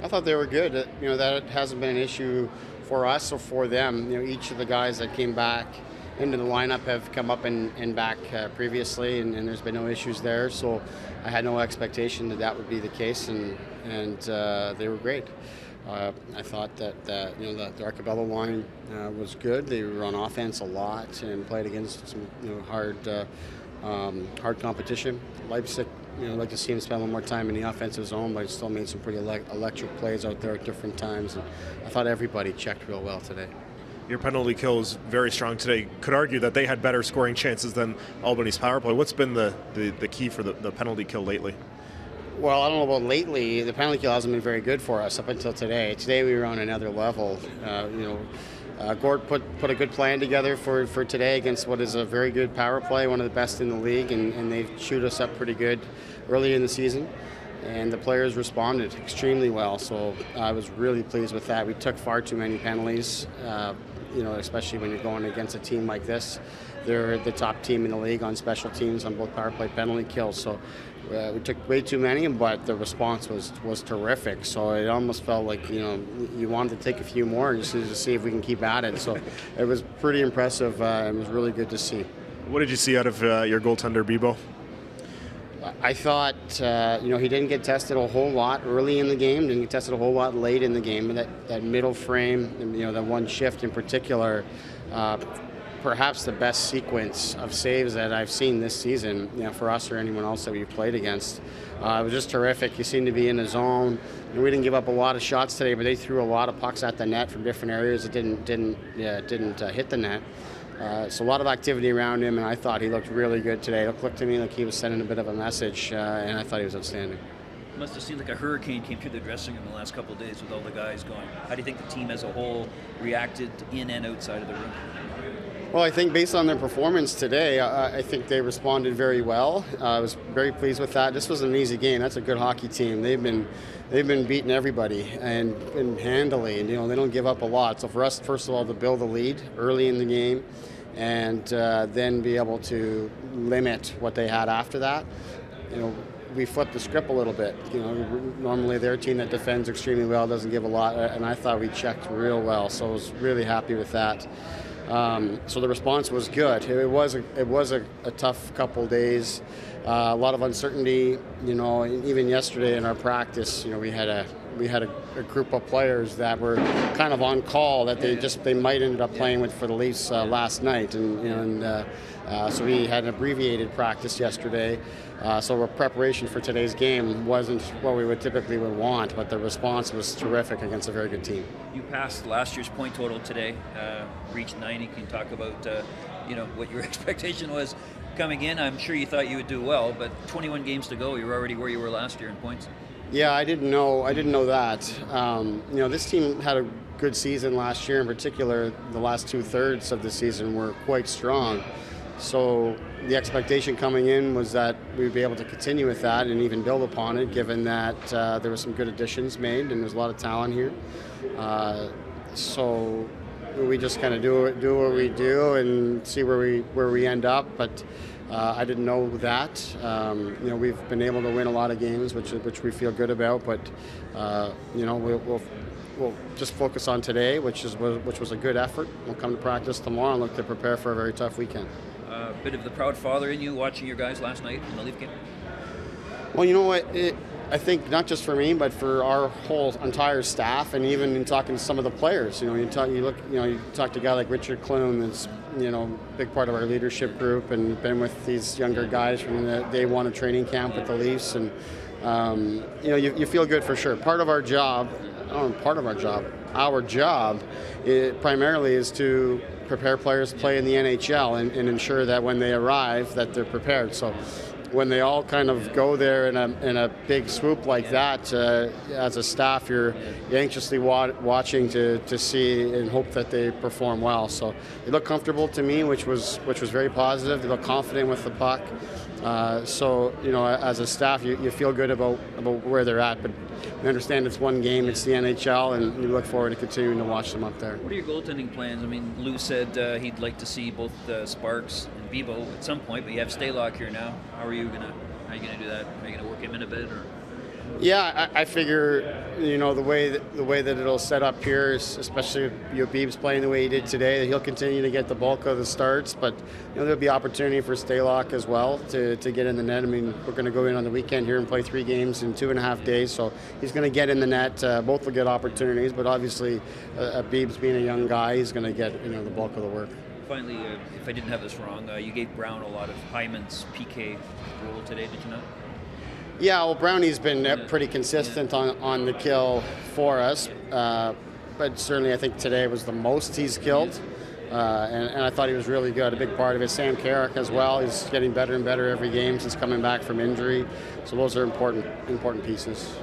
I thought they were good. That hasn't been an issue for us or for them. Each of the guys that came back into the lineup have come up and back previously, and there's been no issues there. So I had no expectation that would be the case, and they were great. I thought that the Arcabello line was good. They were on offense a lot and played against some hard competition. Leipzig, I'd like to see him spend a little more time in the offensive zone, but he still made some pretty electric plays out there at different times. And I thought everybody checked real well today. Your penalty kill was very strong today. Could argue that they had better scoring chances than Albany's power play. What's been the key for the penalty kill lately? Well, I don't know about lately. The penalty kill hasn't been very good for us up until today. Today we were on another level. Gord put a good plan together for today against what is a very good power play, one of the best in the league, and they shoot us up pretty good early in the season. And the players responded extremely well, so I was really pleased with that. We took far too many penalties, especially when you're going against a team like this. They're the top team in the league on special teams on both power play penalty kills. So we took way too many, but the response was terrific. So it almost felt like you wanted to take a few more just to see if we can keep at it. So it was pretty impressive. It was really good to see. What did you see out of your goaltender, Bibo? I thought, he didn't get tested a whole lot early in the game, didn't get tested a whole lot late in the game. But that middle frame, that one shift in particular, perhaps the best sequence of saves that I've seen this season, for us or anyone else that we've played against. It was just terrific. He seemed to be in the zone. And we didn't give up a lot of shots today, but they threw a lot of pucks at the net from different areas that didn't hit the net. So a lot of activity around him, and I thought he looked really good today. It looked to me like he was sending a bit of a message, and I thought he was outstanding. It must have seemed like a hurricane came through the dressing room the last couple of days with all the guys going. How do you think the team as a whole reacted in and outside of the room? Well, I think based on their performance today, I think they responded very well. I was very pleased with that. This was an easy game. That's a good hockey team. They've been beating everybody and handily, and they don't give up a lot. So for us, first of all, to build a lead early in the game, and then be able to limit what they had after that. We flipped the script a little bit. Normally they're a team that defends extremely well, doesn't give a lot, and I thought we checked real well. So I was really happy with that. So the response was good. It was a tough couple days, a lot of uncertainty. Even yesterday in our practice, we had a group of players that were kind of on call that they might ended up playing for the Leafs last night, so we had an abbreviated practice yesterday. So our preparation for today's game wasn't what we would typically want, but the response was terrific against a very good team. You passed last year's point total today, reached 90. Can you talk about what your expectation was coming in? I'm sure you thought you would do well, but 21 games to go, you're already where you were last year in points. Yeah, I didn't know that. This team had a good season last year. In particular, the last 2/3 of the season were quite strong. So the expectation coming in was that we'd be able to continue with that and even build upon it, given that there were some good additions made and there's a lot of talent here. So we just kind of do what we do and see where we end up. But I didn't know that. We've been able to win a lot of games, which we feel good about. But we'll just focus on today, which was a good effort. We'll come to practice tomorrow and look to prepare for a very tough weekend. A bit of the proud father in you watching your guys last night in the Leaf game? Well, you know what? I think not just for me, but for our whole entire staff, and even in talking to some of the players. You talk to a guy like Richard Clune, that's big part of our leadership group, and been with these younger guys from the day one of training camp with the Leafs, and you feel good for sure. Our job primarily is to prepare players to play in the NHL and ensure that when they arrive that they're prepared. So when they all kind of go there in a big swoop like that, as a staff, you're anxiously watching to see and hope that they perform well. So they look comfortable to me, which was very positive. They look confident with the puck. So as a staff, you feel good about where they're at, but we understand it's one game, it's the NHL, and we look forward to continuing to watch them up there. What are your goaltending plans? I mean, Lou said he'd like to see both Sparks and Bibo at some point, but you have Stalock here now. How are you gonna do that? Are you gonna work him in a bit, or? Yeah, I figure, the way that it'll set up here is, especially if Beeb's playing the way he did today, that he'll continue to get the bulk of the starts, but there'll be opportunity for Stalock as well to get in the net. I mean, we're going to go in on the weekend here and play 3 games in 2.5 days, so he's going to get in the net. Both will get opportunities, but obviously, Beeb's being a young guy, he's going to get the bulk of the work. Finally, if I didn't have this wrong, you gave Brown a lot of Hyman's PK role today, did you not? Yeah, well, Brownie's been pretty consistent on the kill for us, but certainly I think today was the most he's killed, and I thought he was really good. A big part of it. Sam Carrick as well. He's getting better and better every game since coming back from injury, so those are important pieces.